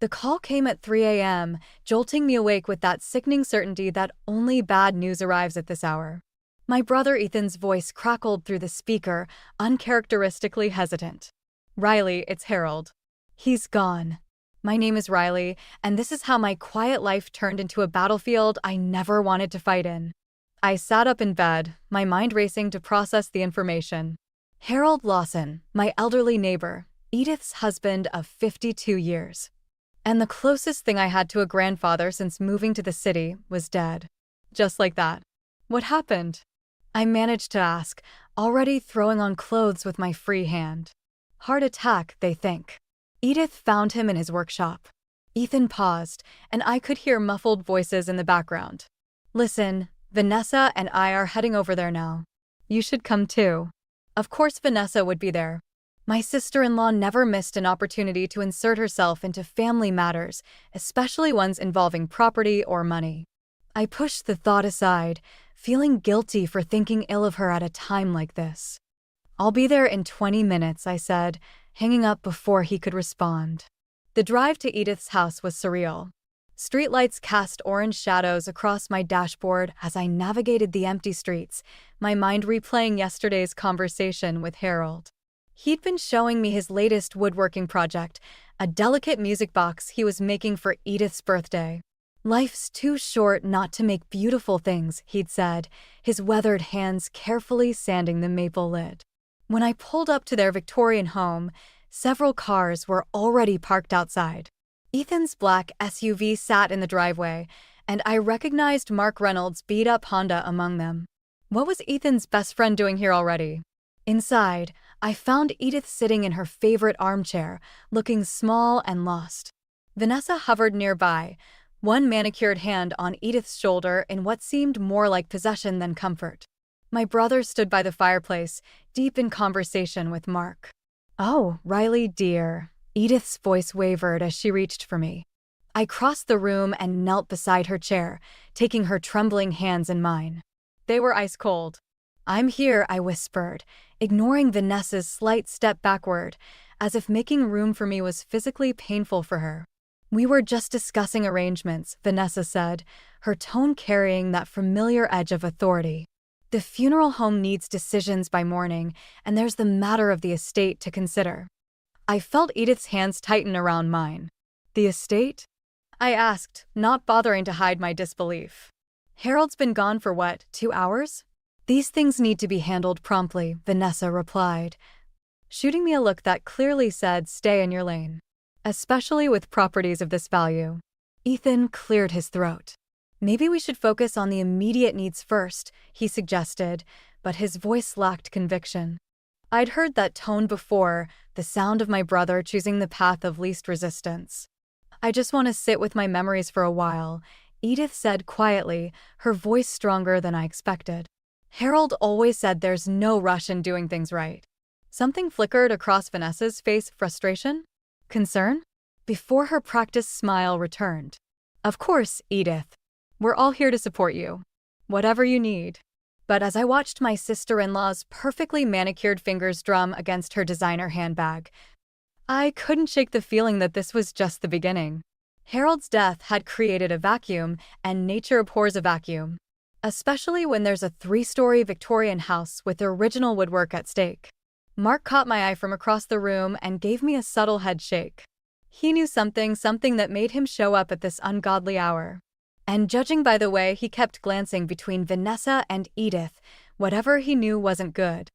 The call came at 3 a.m., jolting me awake with that sickening certainty that only bad news arrives at this hour. My brother Ethan's voice crackled through the speaker, uncharacteristically hesitant. "Riley, it's Harold. He's gone. My name is Riley, and this is how my quiet life turned into a battlefield I never wanted to fight in." I sat up in bed, my mind racing to process the information. Harold Lawson, my elderly neighbor, Edith's husband of 52 years. And the closest thing I had to a grandfather since moving to the city was dead. Just like that. What happened? I managed to ask, already throwing on clothes with my free hand. Heart attack, they think. Edith found him in his workshop. Ethan paused, and I could hear muffled voices in the background. "Listen, Vanessa and I are heading over there now. You should come too." Of course Vanessa would be there. My sister-in-law never missed an opportunity to insert herself into family matters, especially ones involving property or money. I pushed the thought aside, feeling guilty for thinking ill of her at a time like this. "I'll be there in 20 minutes, I said, hanging up before he could respond. The drive to Edith's house was surreal. Streetlights cast orange shadows across my dashboard as I navigated the empty streets, my mind replaying yesterday's conversation with Harold. He'd been showing me his latest woodworking project, a delicate music box he was making for Edith's birthday. "Life's too short not to make beautiful things," he'd said, his weathered hands carefully sanding the maple lid. When I pulled up to their Victorian home, several cars were already parked outside. Ethan's black SUV sat in the driveway, and I recognized Mark Reynolds' beat-up Honda among them. What was Ethan's best friend doing here already? Inside, I found Edith sitting in her favorite armchair, looking small and lost. Vanessa hovered nearby, one manicured hand on Edith's shoulder in what seemed more like possession than comfort. My brother stood by the fireplace, deep in conversation with Mark. "Oh, Riley, dear." Edith's voice wavered as she reached for me. I crossed the room and knelt beside her chair, taking her trembling hands in mine. They were ice cold. "I'm here," I whispered, ignoring Vanessa's slight step backward, as if making room for me was physically painful for her. "We were just discussing arrangements," Vanessa said, her tone carrying that familiar edge of authority. "The funeral home needs decisions by morning, and there's the matter of the estate to consider." I felt Edith's hands tighten around mine. "The estate?" I asked, not bothering to hide my disbelief. "Harold's been gone for what, 2 hours?" "These things need to be handled promptly," Vanessa replied, shooting me a look that clearly said, "Stay in your lane." "Especially with properties of this value." Ethan cleared his throat. "Maybe we should focus on the immediate needs first," he suggested, but his voice lacked conviction. I'd heard that tone before, the sound of my brother choosing the path of least resistance. "I just want to sit with my memories for a while," Edith said quietly, her voice stronger than I expected. "Harold always said there's no rush in doing things right." Something flickered across Vanessa's face, frustration? Concern? Before her practiced smile returned. "Of course, Edith. We're all here to support you. Whatever you need." But as I watched my sister-in-law's perfectly manicured fingers drum against her designer handbag, I couldn't shake the feeling that this was just the beginning. Harold's death had created a vacuum, and nature abhors a vacuum, especially when there's a 3-story Victorian house with original woodwork at stake. Mark caught my eye from across the room and gave me a subtle head shake. He knew something that made him show up at this ungodly hour. And judging by the way he kept glancing between Vanessa and Edith, whatever he knew wasn't good.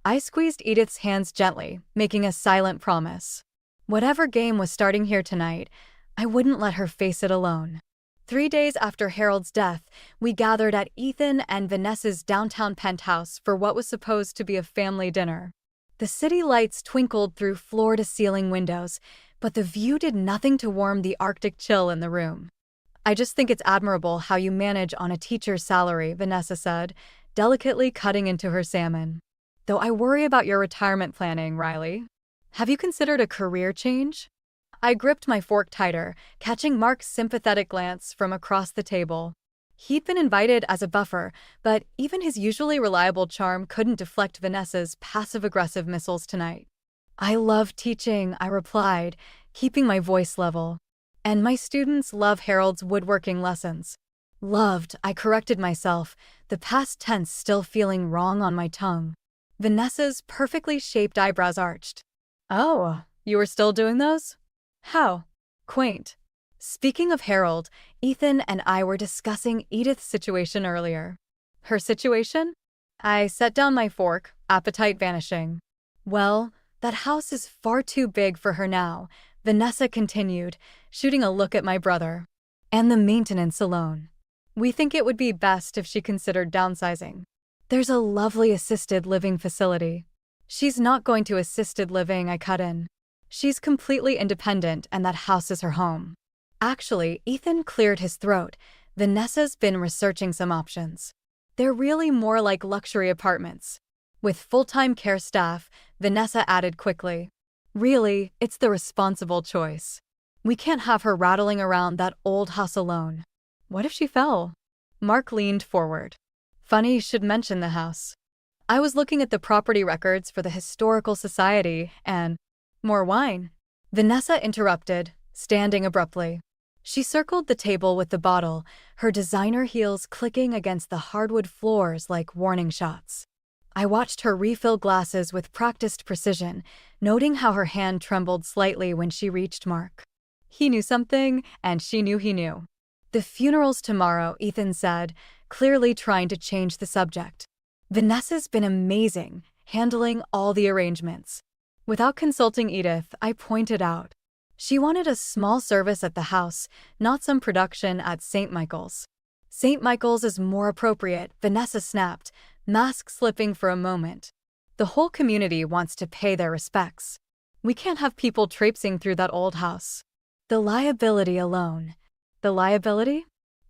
I squeezed Edith's hands gently, making a silent promise. Whatever game was starting here tonight, I wouldn't let her face it alone. 3 days after Harold's death, we gathered at Ethan and Vanessa's downtown penthouse for what was supposed to be a family dinner. The city lights twinkled through floor-to-ceiling windows, but the view did nothing to warm the Arctic chill in the room. "I just think it's admirable how you manage on a teacher's salary," Vanessa said, delicately cutting into her salmon. "Though I worry about your retirement planning, Riley. Have you considered a career change?" I gripped my fork tighter, catching Mark's sympathetic glance from across the table. He'd been invited as a buffer, but even his usually reliable charm couldn't deflect Vanessa's passive-aggressive missiles tonight. "I love teaching," I replied, keeping my voice level. And my students love Harold's woodworking lessons. Loved, I corrected myself, the past tense still feeling wrong on my tongue. Vanessa's perfectly shaped eyebrows arched. Oh, you were still doing those? How? Quaint. Speaking of Harold, Ethan and I were discussing Edith's situation earlier. Her situation? I set down my fork, appetite vanishing. Well, that house is far too big for her now, Vanessa continued, shooting a look at my brother. And the maintenance alone. We think it would be best if she considered downsizing. There's a lovely assisted living facility. She's not going to assisted living, I cut in. She's completely independent and that house is her home. Actually, Ethan cleared his throat. Vanessa's been researching some options. They're really more like luxury apartments. With full-time care staff, Vanessa added quickly. Really, it's the responsible choice. We can't have her rattling around that old house alone. What if she fell? Mark leaned forward. Funny you should mention the house. I was looking at the property records for the Historical Society and… More wine. Vanessa interrupted, standing abruptly. She circled the table with the bottle, her designer heels clicking against the hardwood floors like warning shots. I watched her refill glasses with practiced precision, noting how her hand trembled slightly when she reached Mark. He knew something, and she knew he knew. The funeral's tomorrow, Ethan said, clearly trying to change the subject. Vanessa's been amazing, handling all the arrangements. Without consulting Edith, I pointed out. She wanted a small service at the house, not some production at St. Michael's. St. Michael's is more appropriate, Vanessa snapped, mask slipping for a moment. The whole community wants to pay their respects. We can't have people traipsing through that old house. The liability alone. The liability?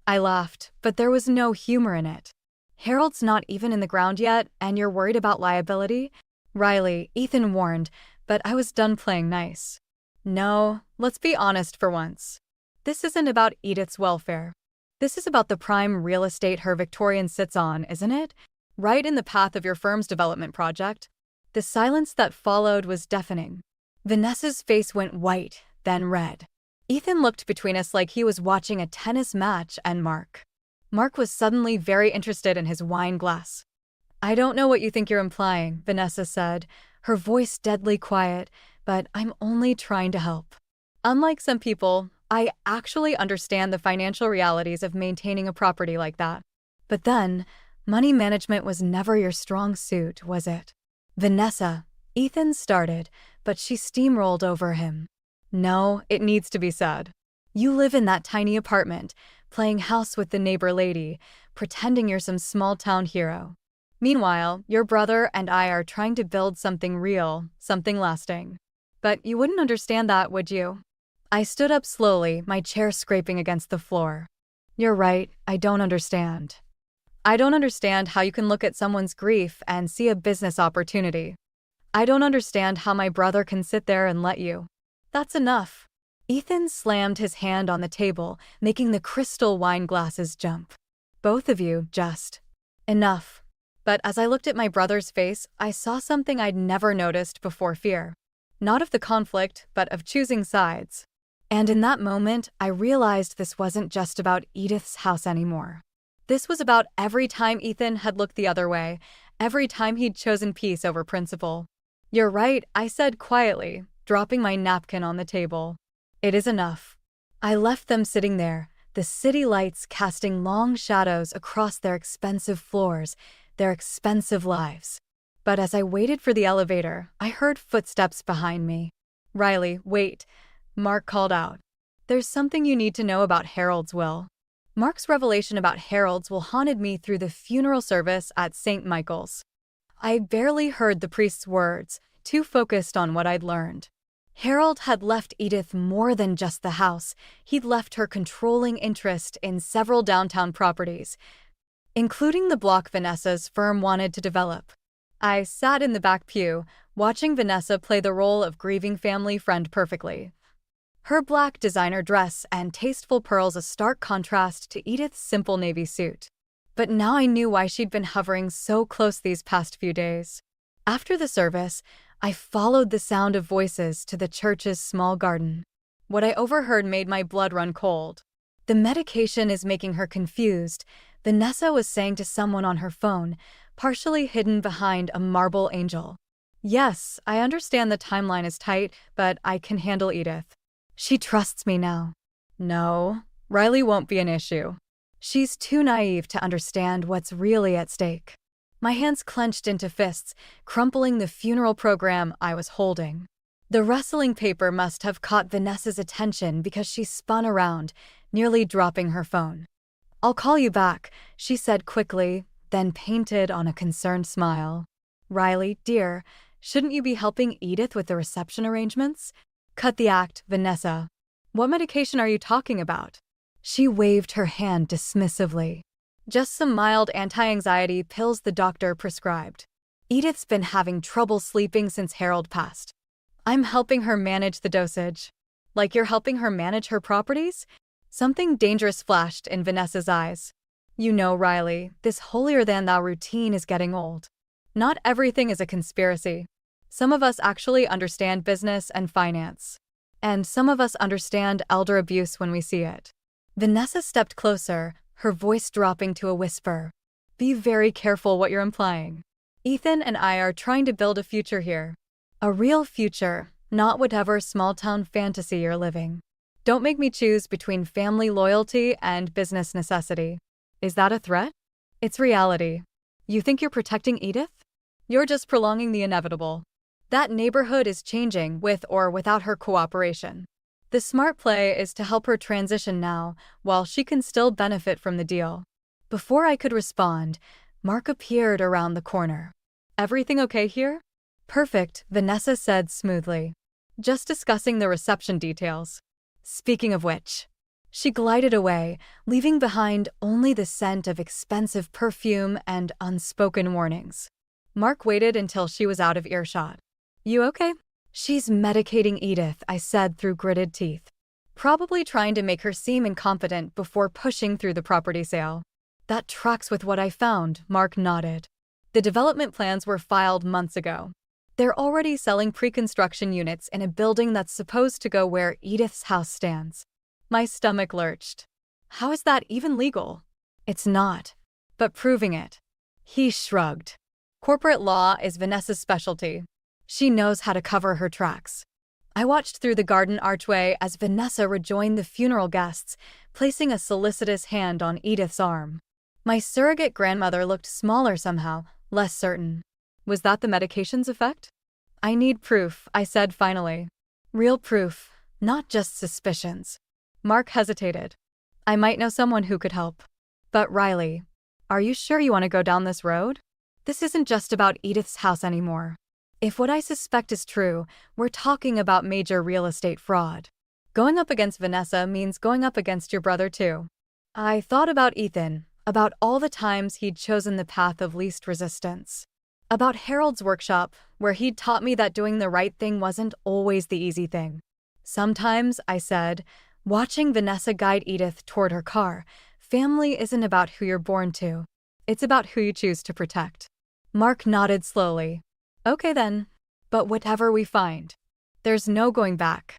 I laughed, but there was no humor in it. Harold's not even in the ground yet, and you're worried about liability? Riley, Ethan warned, but I was done playing nice. No, let's be honest for once. This isn't about Edith's welfare. This is about the prime real estate her Victorian sits on, isn't it? Right in the path of your firm's development project. The silence that followed was deafening. Vanessa's face went white, then red. Ethan looked between us like he was watching a tennis match and Mark. Mark was suddenly very interested in his wine glass. I don't know what you think you're implying, Vanessa said, her voice deadly quiet, but I'm only trying to help. Unlike some people, I actually understand the financial realities of maintaining a property like that. But then, money management was never your strong suit, was it? Vanessa, Ethan started, but she steamrolled over him. No, it needs to be said. You live in that tiny apartment, playing house with the neighbor lady, pretending you're some small-town hero. Meanwhile, your brother and I are trying to build something real, something lasting. But you wouldn't understand that, would you? I stood up slowly, my chair scraping against the floor. You're right, I don't understand. I don't understand how you can look at someone's grief and see a business opportunity. I don't understand how my brother can sit there and let you. That's enough. Ethan slammed his hand on the table, making the crystal wine glasses jump. Both of you, just. Enough. But as I looked at my brother's face, I saw something I'd never noticed before: fear. Not of the conflict, but of choosing sides. And in that moment, I realized this wasn't just about Edith's house anymore. This was about every time Ethan had looked the other way, every time he'd chosen peace over principle. You're right, I said quietly, dropping my napkin on the table. It is enough. I left them sitting there, the city lights casting long shadows across their expensive floors, their expensive lives. But as I waited for the elevator, I heard footsteps behind me. Riley, wait, Mark called out. There's something you need to know about Harold's will. Mark's revelation about Harold's will haunted me through the funeral service at St. Michael's. I barely heard the priest's words, too focused on what I'd learned. Harold had left Edith more than just the house. He'd left her controlling interest in several downtown properties, including the block Vanessa's firm wanted to develop. I sat in the back pew, watching Vanessa play the role of grieving family friend perfectly. Her black designer dress and tasteful pearls a stark contrast to Edith's simple navy suit. But now I knew why she'd been hovering so close these past few days. After the service, I followed the sound of voices to the church's small garden. What I overheard made my blood run cold. The medication is making her confused, Vanessa was saying to someone on her phone, partially hidden behind a marble angel. Yes, I understand the timeline is tight, but I can handle Edith. She trusts me now. No, Riley won't be an issue. She's too naive to understand what's really at stake. My hands clenched into fists, crumpling the funeral program I was holding. The rustling paper must have caught Vanessa's attention because she spun around, nearly dropping her phone. I'll call you back, she said quickly, then painted on a concerned smile. Riley, dear, shouldn't you be helping Edith with the reception arrangements? Cut the act, Vanessa. What medication are you talking about? She waved her hand dismissively. Just some mild anti-anxiety pills the doctor prescribed. Edith's been having trouble sleeping since Harold passed. I'm helping her manage the dosage. Like you're helping her manage her properties? Something dangerous flashed in Vanessa's eyes. You know, Riley, this holier-than-thou routine is getting old. Not everything is a conspiracy. Some of us actually understand business and finance. And some of us understand elder abuse when we see it. Vanessa stepped closer, her voice dropping to a whisper. Be very careful what you're implying. Ethan and I are trying to build a future here. A real future, not whatever small-town fantasy you're living. Don't make me choose between family loyalty and business necessity. Is that a threat? It's reality. You think you're protecting Edith? You're just prolonging the inevitable. That neighborhood is changing with or without her cooperation. The smart play is to help her transition now, while she can still benefit from the deal. Before I could respond, Mark appeared around the corner. Everything okay here? Perfect, Vanessa said smoothly. Just discussing the reception details. Speaking of which, she glided away, leaving behind only the scent of expensive perfume and unspoken warnings. Mark waited until she was out of earshot. You okay? She's medicating Edith, I said through gritted teeth. Probably trying to make her seem incompetent before pushing through the property sale. That tracks with what I found, Mark nodded. The development plans were filed months ago. They're already selling pre-construction units in a building that's supposed to go where Edith's house stands. My stomach lurched. How is that even legal? It's not. But proving it. He shrugged. Corporate law is Vanessa's specialty. She knows how to cover her tracks. I watched through the garden archway as Vanessa rejoined the funeral guests, placing a solicitous hand on Edith's arm. My surrogate grandmother looked smaller somehow, less certain. Was that the medication's effect? I need proof, I said finally. Real proof, not just suspicions. Mark hesitated. I might know someone who could help. But Riley, are you sure you want to go down this road? This isn't just about Edith's house anymore. If what I suspect is true, we're talking about major real estate fraud. Going up against Vanessa means going up against your brother too. I thought about Ethan, about all the times he'd chosen the path of least resistance. About Harold's workshop, where he'd taught me that doing the right thing wasn't always the easy thing. Sometimes, I said, watching Vanessa guide Edith toward her car, family isn't about who you're born to. It's about who you choose to protect. Mark nodded slowly. Okay then, but whatever we find, there's no going back.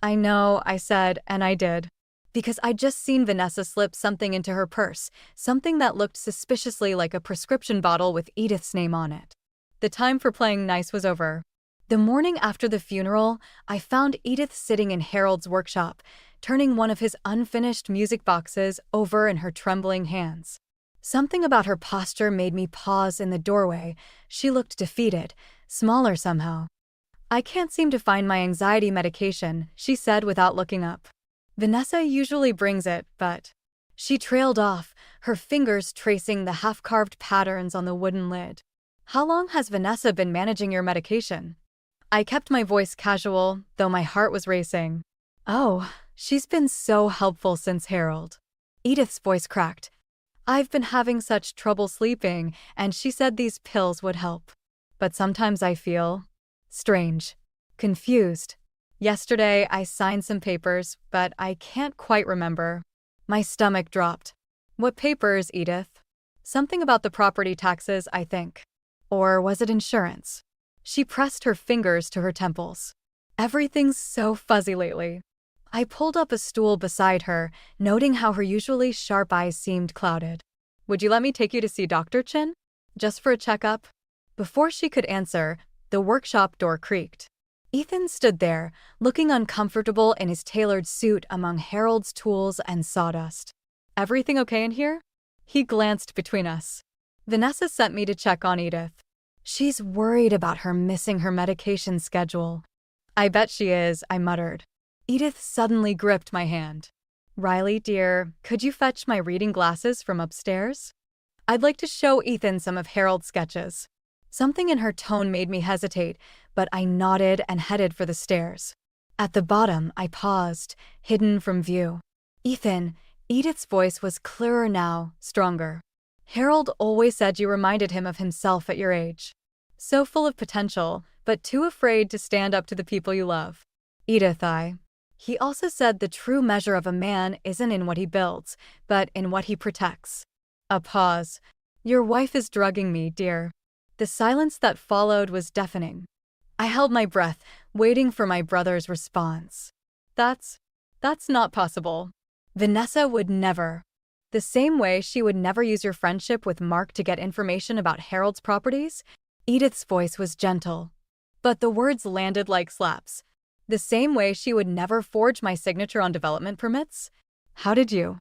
I know, I said, and I did. Because I'd just seen Vanessa slip something into her purse, something that looked suspiciously like a prescription bottle with Edith's name on it. The time for playing nice was over. The morning after the funeral, I found Edith sitting in Harold's workshop, turning one of his unfinished music boxes over in her trembling hands. Something about her posture made me pause in the doorway. She looked defeated, smaller somehow. I can't seem to find my anxiety medication, she said without looking up. Vanessa usually brings it, but... She trailed off, her fingers tracing the half-carved patterns on the wooden lid. How long has Vanessa been managing your medication? I kept my voice casual, though my heart was racing. Oh, she's been so helpful since Harold. Edith's voice cracked. I've been having such trouble sleeping, and she said these pills would help. But sometimes I feel... strange. Confused. Yesterday, I signed some papers, but I can't quite remember. My stomach dropped. What papers, Edith? Something about the property taxes, I think. Or was it insurance? She pressed her fingers to her temples. Everything's so fuzzy lately. I pulled up a stool beside her, noting how her usually sharp eyes seemed clouded. Would you let me take you to see Dr. Chin? Just for a checkup? Before she could answer, the workshop door creaked. Ethan stood there, looking uncomfortable in his tailored suit among Harold's tools and sawdust. Everything okay in here? He glanced between us. Vanessa sent me to check on Edith. She's worried about her missing her medication schedule. I bet she is, I muttered. Edith suddenly gripped my hand. Riley, dear, could you fetch my reading glasses from upstairs? I'd like to show Ethan some of Harold's sketches. Something in her tone made me hesitate, but I nodded and headed for the stairs. At the bottom, I paused, hidden from view. Ethan, Edith's voice was clearer now, stronger. Harold always said you reminded him of himself at your age. So full of potential, but too afraid to stand up to the people you love. Edith, He also said the true measure of a man isn't in what he builds, but in what he protects. A pause. Your wife is drugging me, dear. The silence that followed was deafening. I held my breath, waiting for my brother's response. That's not possible. Vanessa would never. The same way she would never use your friendship with Mark to get information about Harold's properties, Edith's voice was gentle. But the words landed like slaps. The same way she would never forge my signature on development permits? How did you?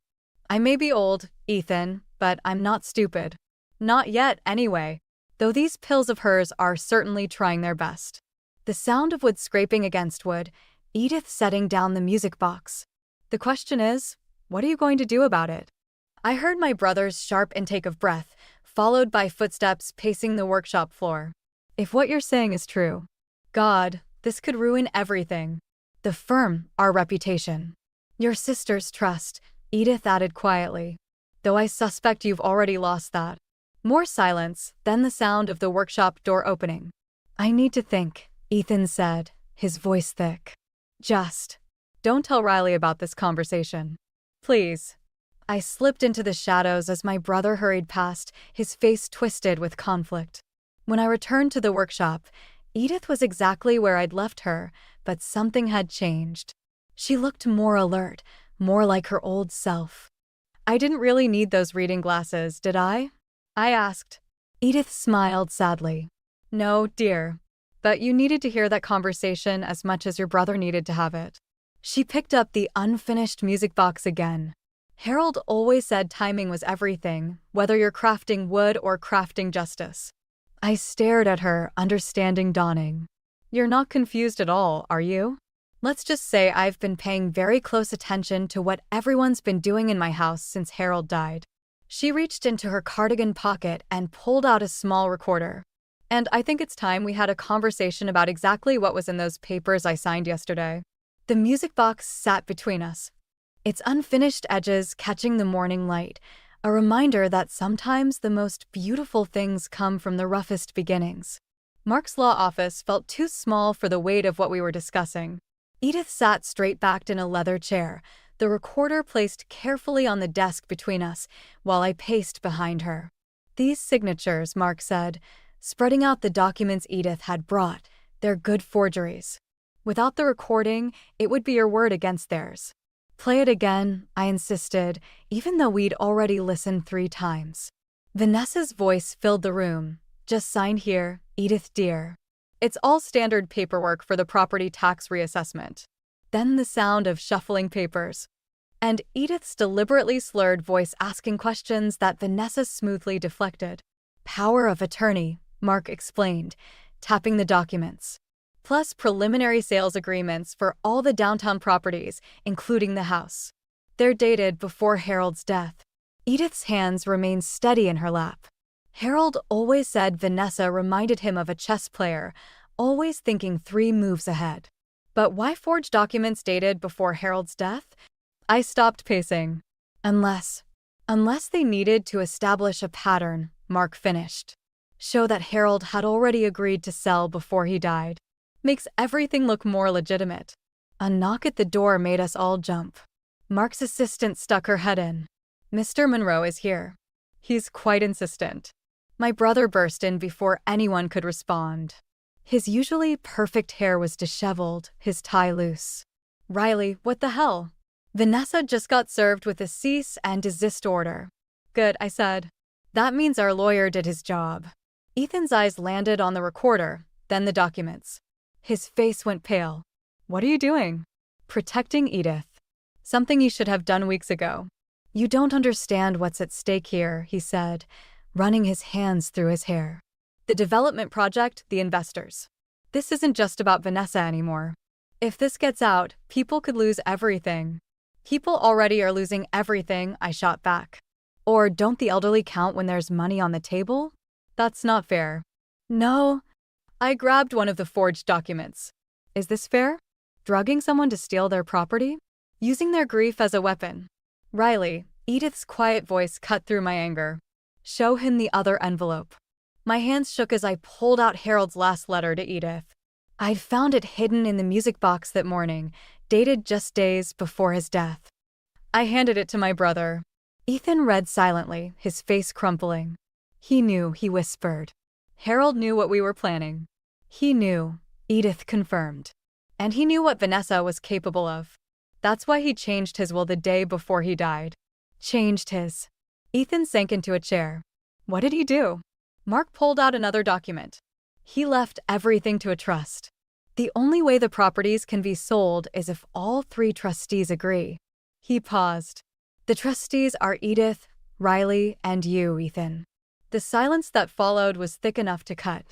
I may be old, Ethan, but I'm not stupid. Not yet, anyway. Though these pills of hers are certainly trying their best. The sound of wood scraping against wood, Edith setting down the music box. The question is, what are you going to do about it? I heard my brother's sharp intake of breath, followed by footsteps pacing the workshop floor. If what you're saying is true, God, this could ruin everything. The firm, our reputation. Your sister's trust, Edith added quietly. Though I suspect you've already lost that. More silence, then the sound of the workshop door opening. I need to think, Ethan said, his voice thick. Just don't tell Riley about this conversation. Please. I slipped into the shadows as my brother hurried past, his face twisted with conflict. When I returned to the workshop, Edith was exactly where I'd left her, but something had changed. She looked more alert, more like her old self. I didn't really need those reading glasses, did I? I asked. Edith smiled sadly. No, dear. But you needed to hear that conversation as much as your brother needed to have it. She picked up the unfinished music box again. Harold always said timing was everything, whether you're crafting wood or crafting justice. I stared at her, understanding dawning. You're not confused at all, are you? Let's just say I've been paying very close attention to what everyone's been doing in my house since Harold died. She reached into her cardigan pocket and pulled out a small recorder. And I think it's time we had a conversation about exactly what was in those papers I signed yesterday. The music box sat between us, its unfinished edges catching the morning light, a reminder that sometimes the most beautiful things come from the roughest beginnings. Mark's law office felt too small for the weight of what we were discussing. Edith sat straight-backed in a leather chair, the recorder placed carefully on the desk between us, while I paced behind her. These signatures, Mark said, spreading out the documents Edith had brought, they're good forgeries. Without the recording, it would be your word against theirs. Play it again, I insisted, even though we'd already listened 3 times. Vanessa's voice filled the room. Just sign here, Edith dear. It's all standard paperwork for the property tax reassessment. Then the sound of shuffling papers. And Edith's deliberately slurred voice asking questions that Vanessa smoothly deflected. Power of attorney, Mark explained, tapping the documents. Plus preliminary sales agreements for all the downtown properties, including the house. They're dated before Harold's death. Edith's hands remained steady in her lap. Harold always said Vanessa reminded him of a chess player, always thinking 3 moves ahead. But why forge documents dated before Harold's death? I stopped pacing. Unless they needed to establish a pattern, Mark finished. Show that Harold had already agreed to sell before he died. Makes everything look more legitimate. A knock at the door made us all jump. Mark's assistant stuck her head in. Mr. Monroe is here. He's quite insistent. My brother burst in before anyone could respond. His usually perfect hair was disheveled, his tie loose. Riley, what the hell? Vanessa just got served with a cease and desist order. Good, I said. That means our lawyer did his job. Ethan's eyes landed on the recorder, then the documents. His face went pale. What are you doing? Protecting Edith. Something you should have done weeks ago. You don't understand what's at stake here, he said, running his hands through his hair. The development project, the investors. This isn't just about Vanessa anymore. If this gets out, people could lose everything. People already are losing everything, I shot back. Or don't the elderly count when there's money on the table? That's not fair. No. I grabbed one of the forged documents. Is this fair? Drugging someone to steal their property? Using their grief as a weapon? Riley, Edith's quiet voice cut through my anger. Show him the other envelope. My hands shook as I pulled out Harold's last letter to Edith. I'd found it hidden in the music box that morning, dated just days before his death. I handed it to my brother. Ethan read silently, his face crumpling. He knew, he whispered. Harold knew what we were planning. He knew, Edith confirmed. And he knew what Vanessa was capable of. That's why he changed his will the day before he died. Changed his. Ethan sank into a chair. What did he do? Mark pulled out another document. He left everything to a trust. The only way the properties can be sold is if all 3 trustees agree. He paused. The trustees are Edith, Riley, and you, Ethan. The silence that followed was thick enough to cut.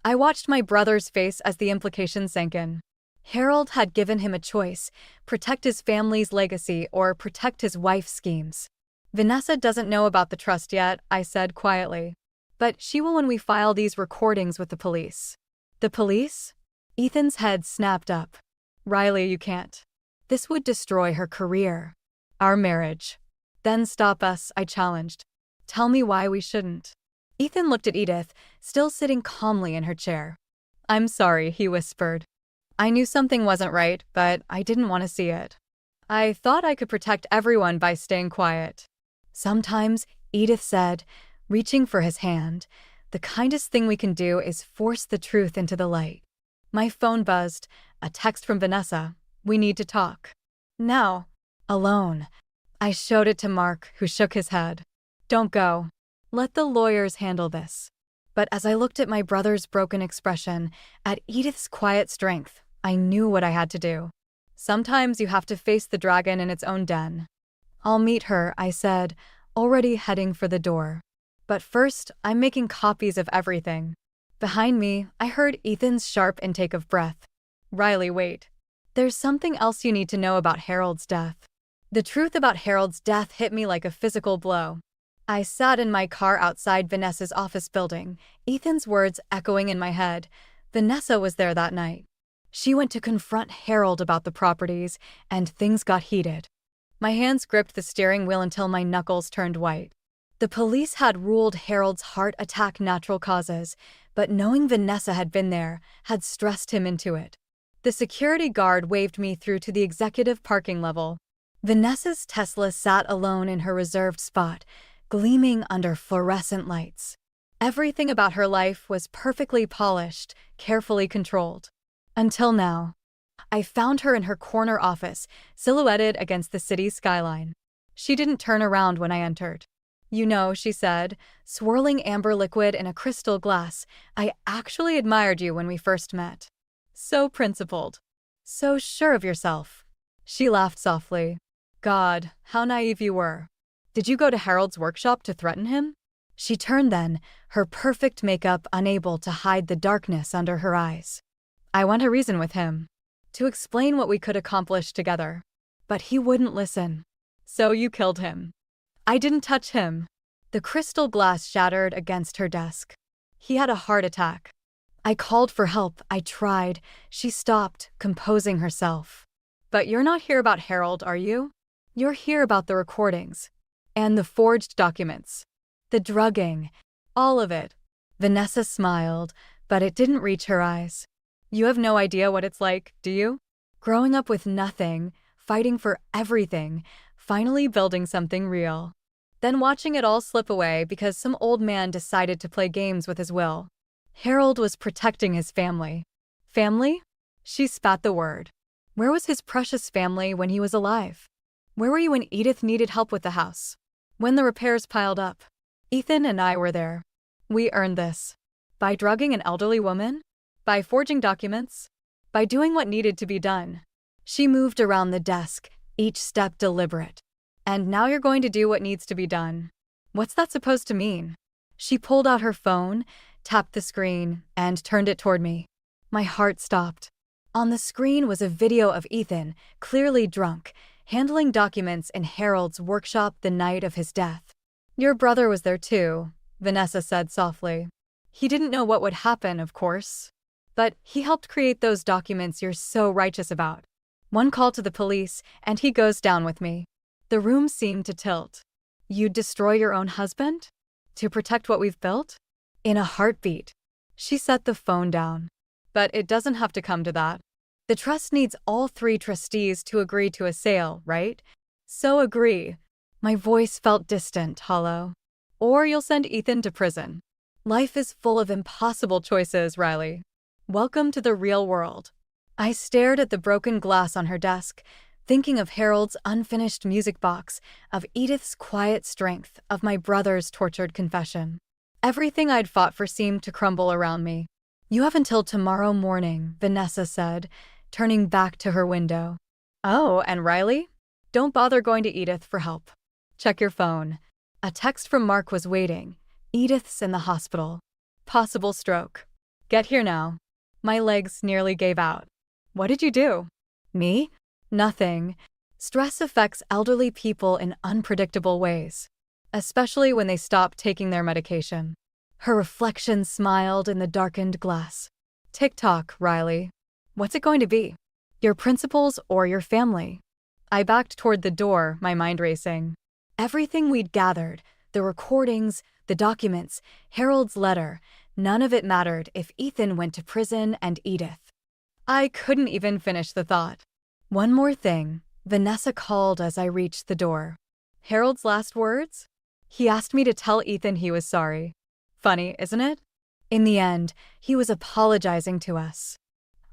I watched my brother's face as the implications sank in. Harold had given him a choice: protect his family's legacy or protect his wife's schemes. Vanessa doesn't know about the trust yet, I said quietly. But she will when we file these recordings with the police. The police? Ethan's head snapped up. Riley, you can't. This would destroy her career. Our marriage. Then stop us, I challenged. Tell me why we shouldn't. Ethan looked at Edith, still sitting calmly in her chair. I'm sorry, he whispered. I knew something wasn't right, but I didn't want to see it. I thought I could protect everyone by staying quiet. Sometimes, Edith said, reaching for his hand, the kindest thing we can do is force the truth into the light. My phone buzzed, a text from Vanessa. We need to talk. Now. Alone. I showed it to Mark, who shook his head. Don't go. Let the lawyers handle this. But as I looked at my brother's broken expression, at Edith's quiet strength, I knew what I had to do. Sometimes you have to face the dragon in its own den. I'll meet her, I said, already heading for the door. But first, I'm making copies of everything. Behind me, I heard Ethan's sharp intake of breath. Riley, wait. There's something else you need to know about Harold's death. The truth about Harold's death hit me like a physical blow. I sat in my car outside Vanessa's office building, Ethan's words echoing in my head. Vanessa was there that night. She went to confront Harold about the properties, and things got heated. My hands gripped the steering wheel until my knuckles turned white. The police had ruled Harold's heart attack natural causes, but knowing Vanessa had been there had stressed him into it. The security guard waved me through to the executive parking level. Vanessa's Tesla sat alone in her reserved spot, gleaming under fluorescent lights. Everything about her life was perfectly polished, carefully controlled. Until now. I found her in her corner office, silhouetted against the city skyline. She didn't turn around when I entered. You know, she said, swirling amber liquid in a crystal glass, I actually admired you when we first met. So principled. So sure of yourself. She laughed softly. God, how naive you were. Did you go to Harold's workshop to threaten him? She turned then, her perfect makeup unable to hide the darkness under her eyes. I went to reason with him, to explain what we could accomplish together. But he wouldn't listen. So you killed him. I didn't touch him. The crystal glass shattered against her desk. He had a heart attack. I called for help. I tried. She stopped, composing herself. But you're not here about Harold, are you? You're here about the recordings. And the forged documents. The drugging. All of it. Vanessa smiled, but it didn't reach her eyes. You have no idea what it's like, do you? Growing up with nothing, fighting for everything, finally building something real. Then watching it all slip away because some old man decided to play games with his will. Harold was protecting his family. Family? She spat the word. Where was his precious family when he was alive? Where were you when Edith needed help with the house? When the repairs piled up? Ethan and I were there. We earned this. By drugging an elderly woman? By forging documents? By doing what needed to be done. She moved around the desk, each step deliberate. And now you're going to do what needs to be done. What's that supposed to mean? She pulled out her phone, tapped the screen, and turned it toward me. My heart stopped. On the screen was a video of Ethan, clearly drunk, handling documents in Harold's workshop the night of his death. Your brother was there too, Vanessa said softly. He didn't know what would happen, of course. But he helped create those documents you're so righteous about. One call to the police, and he goes down with me. The room seemed to tilt. You'd destroy your own husband? To protect what we've built? In a heartbeat. She set the phone down. But it doesn't have to come to that. The trust needs all 3 trustees to agree to a sale, right? So agree. My voice felt distant, hollow. Or you'll send Ethan to prison. Life is full of impossible choices, Riley. Welcome to the real world. I stared at the broken glass on her desk, thinking of Harold's unfinished music box, of Edith's quiet strength, of my brother's tortured confession. Everything I'd fought for seemed to crumble around me. You have until tomorrow morning, Vanessa said, turning back to her window. Oh, and Riley? Don't bother going to Edith for help. Check your phone. A text from Mark was waiting. Edith's in the hospital. Possible stroke. Get here now. My legs nearly gave out. What did you do? Me? Nothing. Stress affects elderly people in unpredictable ways, especially when they stop taking their medication. Her reflection smiled in the darkened glass. Tick-tock, Riley. What's it going to be? Your principals or your family? I backed toward the door, my mind racing. Everything we'd gathered, the recordings, the documents, Harold's letter, none of it mattered if Ethan went to prison and Edith. I couldn't even finish the thought. One more thing, Vanessa called as I reached the door. Harold's last words? He asked me to tell Ethan he was sorry. Funny, isn't it? In the end, he was apologizing to us.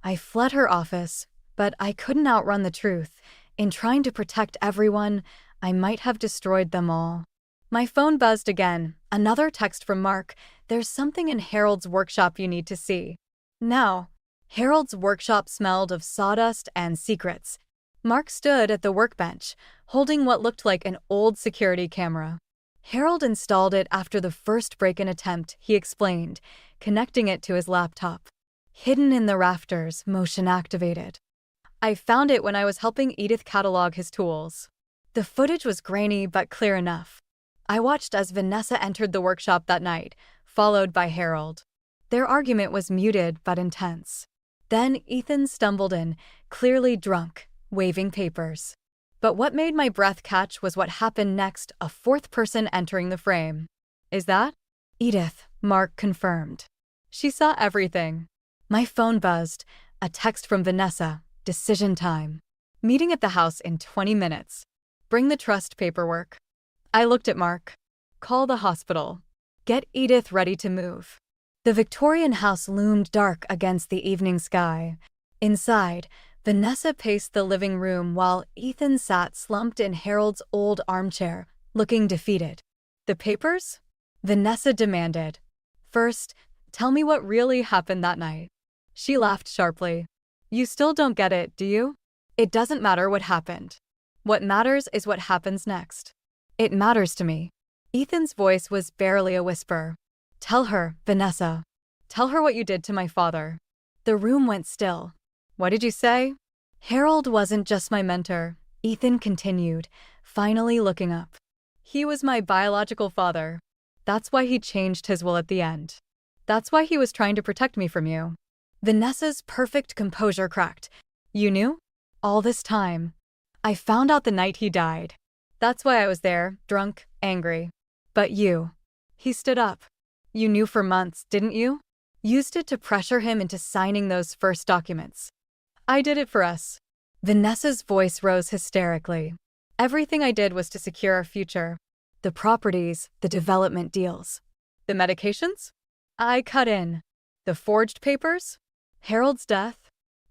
I fled her office, but I couldn't outrun the truth. In trying to protect everyone, I might have destroyed them all. My phone buzzed again. Another text from Mark. There's something in Harold's workshop you need to see. Now. Harold's workshop smelled of sawdust and secrets. Mark stood at the workbench, holding what looked like an old security camera. Harold installed it after the first break-in attempt, he explained, connecting it to his laptop. Hidden in the rafters, motion activated. I found it when I was helping Edith catalog his tools. The footage was grainy but clear enough. I watched as Vanessa entered the workshop that night, followed by Harold. Their argument was muted but intense. Then Ethan stumbled in, clearly drunk, waving papers. But what made my breath catch was what happened next, a 4th person entering the frame. Is that? Edith, Mark confirmed. She saw everything. My phone buzzed. A text from Vanessa. Decision time. Meeting at the house in 20 minutes. Bring the trust paperwork. I looked at Mark. Call the hospital. Get Edith ready to move. The Victorian house loomed dark against the evening sky. Inside, Vanessa paced the living room while Ethan sat slumped in Harold's old armchair, looking defeated. The papers? Vanessa demanded. First, tell me what really happened that night. She laughed sharply. You still don't get it, do you? It doesn't matter what happened. What matters is what happens next. It matters to me. Ethan's voice was barely a whisper. Tell her, Vanessa. Tell her what you did to my father. The room went still. What did you say? Harold wasn't just my mentor, Ethan continued, finally looking up. He was my biological father. That's why he changed his will at the end. That's why he was trying to protect me from you. Vanessa's perfect composure cracked. You knew? All this time. I found out the night he died. That's why I was there, drunk, angry. But you. He stood up. You knew for months, didn't you? Used it to pressure him into signing those first documents. I did it for us. Vanessa's voice rose hysterically. Everything I did was to secure our future. The properties, the development deals. The medications? I cut in. The forged papers? Harold's death?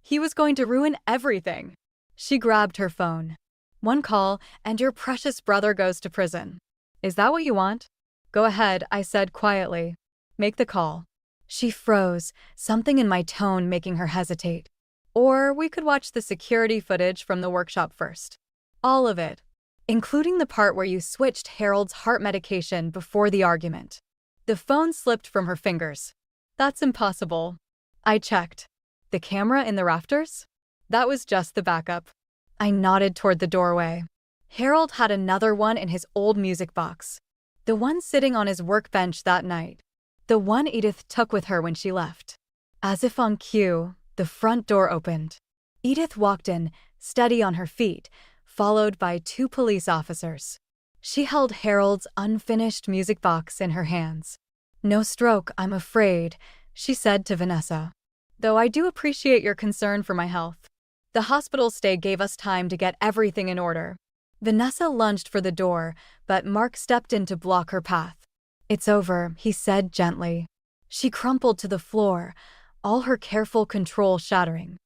He was going to ruin everything. She grabbed her phone. One call, and your precious brother goes to prison. Is that what you want? Go ahead, I said quietly. Make the call. She froze, something in my tone making her hesitate. Or we could watch the security footage from the workshop first. All of it, including the part where you switched Harold's heart medication before the argument. The phone slipped from her fingers. That's impossible. I checked. The camera in the rafters? That was just the backup. I nodded toward the doorway. Harold had another one in his old music box. The one sitting on his workbench that night. The one Edith took with her when she left. As if on cue, the front door opened. Edith walked in, steady on her feet, followed by 2 police officers. She held Harold's unfinished music box in her hands. No stroke, I'm afraid, she said to Vanessa. Though I do appreciate your concern for my health. The hospital stay gave us time to get everything in order. Vanessa lunged for the door, but Mark stepped in to block her path. It's over, he said gently. She crumpled to the floor, all her careful control shattering.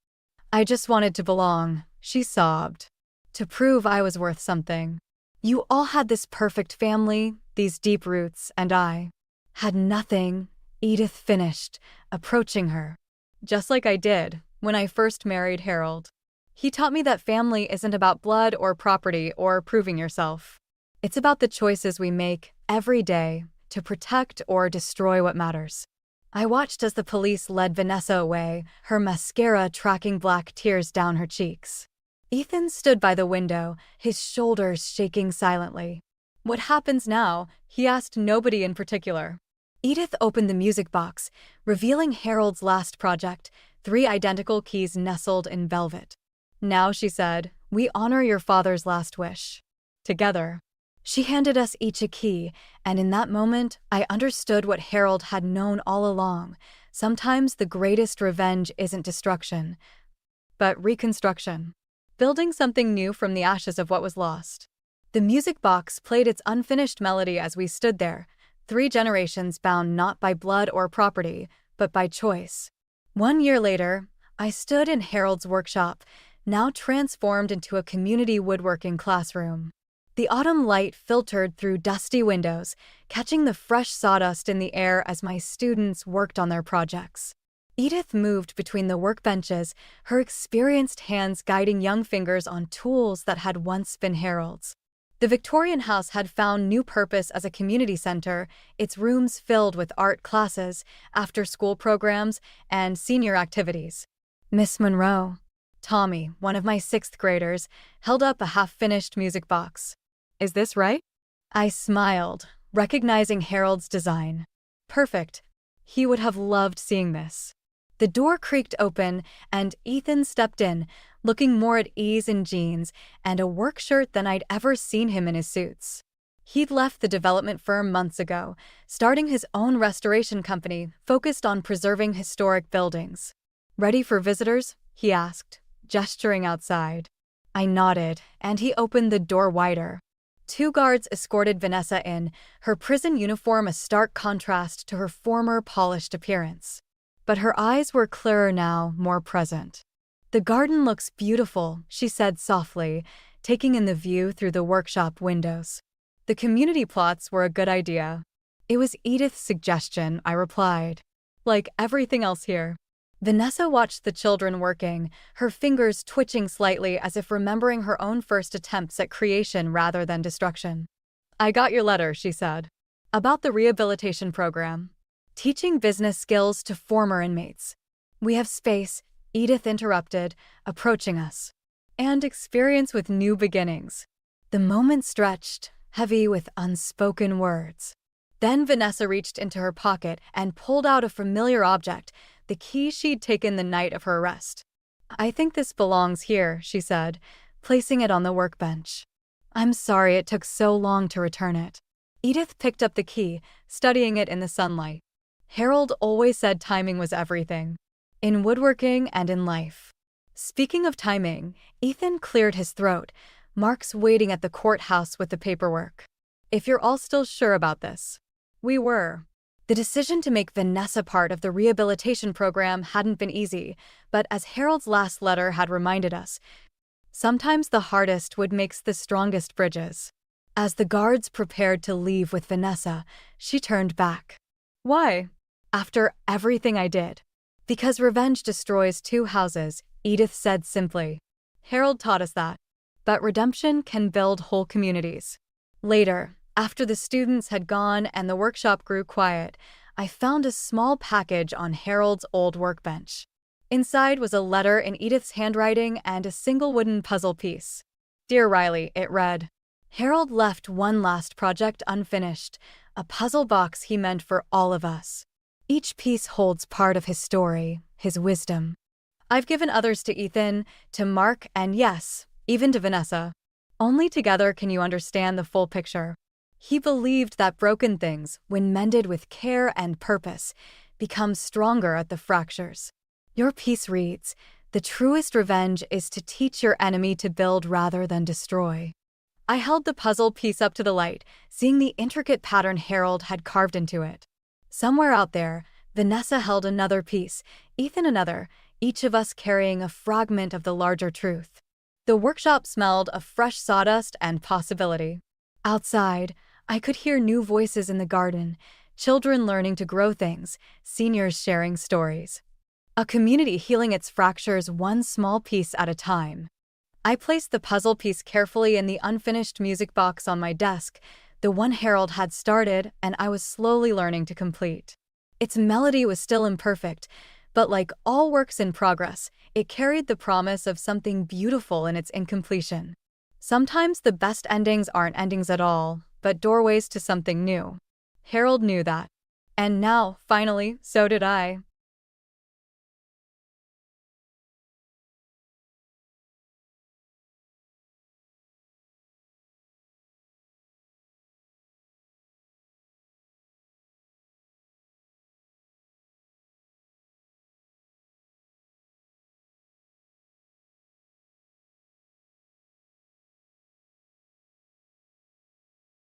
I just wanted to belong, she sobbed. To prove I was worth something. You all had this perfect family, these deep roots, and I had nothing, Edith finished, approaching her. Just like I did when I first married Harold. He taught me that family isn't about blood or property or proving yourself. It's about the choices we make every day to protect or destroy what matters. I watched as the police led Vanessa away, her mascara tracking black tears down her cheeks. Ethan stood by the window, his shoulders shaking silently. What happens now? He asked nobody in particular. Edith opened the music box, revealing Harold's last project, 3 identical keys nestled in velvet. Now, she said, we honor your father's last wish. Together. She handed us each a key, and in that moment, I understood what Harold had known all along. Sometimes the greatest revenge isn't destruction, but reconstruction. Building something new from the ashes of what was lost. The music box played its unfinished melody as we stood there, 3 generations bound not by blood or property, but by choice. 1 year later, I stood in Harold's workshop, now transformed into a community woodworking classroom. The autumn light filtered through dusty windows, catching the fresh sawdust in the air as my students worked on their projects. Edith moved between the workbenches, her experienced hands guiding young fingers on tools that had once been Harold's. The Victorian house had found new purpose as a community center, its rooms filled with art classes, after-school programs, and senior activities. Miss Monroe, Tommy, one of my 6th graders, held up a half-finished music box. Is this right? I smiled, recognizing Harold's design. Perfect. He would have loved seeing this. The door creaked open, and Ethan stepped in, looking more at ease in jeans and a work shirt than I'd ever seen him in his suits. He'd left the development firm months ago, starting his own restoration company focused on preserving historic buildings. Ready for visitors? He asked, gesturing outside. I nodded, and he opened the door wider. 2 guards escorted Vanessa in, her prison uniform a stark contrast to her former polished appearance. But her eyes were clearer now, more present. The garden looks beautiful, she said softly, taking in the view through the workshop windows. The community plots were a good idea. It was Edith's suggestion, I replied. Like everything else here. Vanessa watched the children working, her fingers twitching slightly as if remembering her own first attempts at creation rather than destruction. I got your letter, she said. About the rehabilitation program. Teaching business skills to former inmates. We have space, Edith interrupted, approaching us. And experience with new beginnings. The moment stretched, heavy with unspoken words. Then Vanessa reached into her pocket and pulled out a familiar object, the key she'd taken the night of her arrest. I think this belongs here, she said, placing it on the workbench. I'm sorry it took so long to return it. Edith picked up the key, studying it in the sunlight. Harold always said timing was everything. In woodworking and in life. Speaking of timing, Ethan cleared his throat, Mark's waiting at the courthouse with the paperwork. If you're all still sure about this. We were. The decision to make Vanessa part of the rehabilitation program hadn't been easy, but as Harold's last letter had reminded us, Sometimes the hardest wood makes the strongest bridges. As the guards prepared to leave with Vanessa, she turned back. Why? After everything I did. Because revenge destroys two houses, Edith said simply. Harold taught us that. But redemption can build whole communities. Later, after the students had gone and the workshop grew quiet, I found a small package on Harold's old workbench. Inside was a letter in Edith's handwriting and a single wooden puzzle piece. Dear Riley, it read. Harold left one last project unfinished, a puzzle box he meant for all of us. Each piece holds part of his story, his wisdom. I've given others to Ethan, to Mark, and yes, even to Vanessa. Only together can you understand the full picture. He believed that broken things, when mended with care and purpose, become stronger at the fractures. Your piece reads, the truest revenge is to teach your enemy to build rather than destroy. I held the puzzle piece up to the light, seeing the intricate pattern Harold had carved into it. Somewhere out there, Vanessa held another piece, Ethan another, each of us carrying a fragment of the larger truth. The workshop smelled of fresh sawdust and possibility. Outside, I could hear new voices in the garden, children learning to grow things, seniors sharing stories. A community healing its fractures one small piece at a time. I placed the puzzle piece carefully in the unfinished music box on my desk, the one Harold had started and I was slowly learning to complete. Its melody was still imperfect, but like all works in progress, it carried the promise of something beautiful in its incompletion. Sometimes the best endings aren't endings at all, but doorways to something new. Harold knew that. And now, finally, so did I.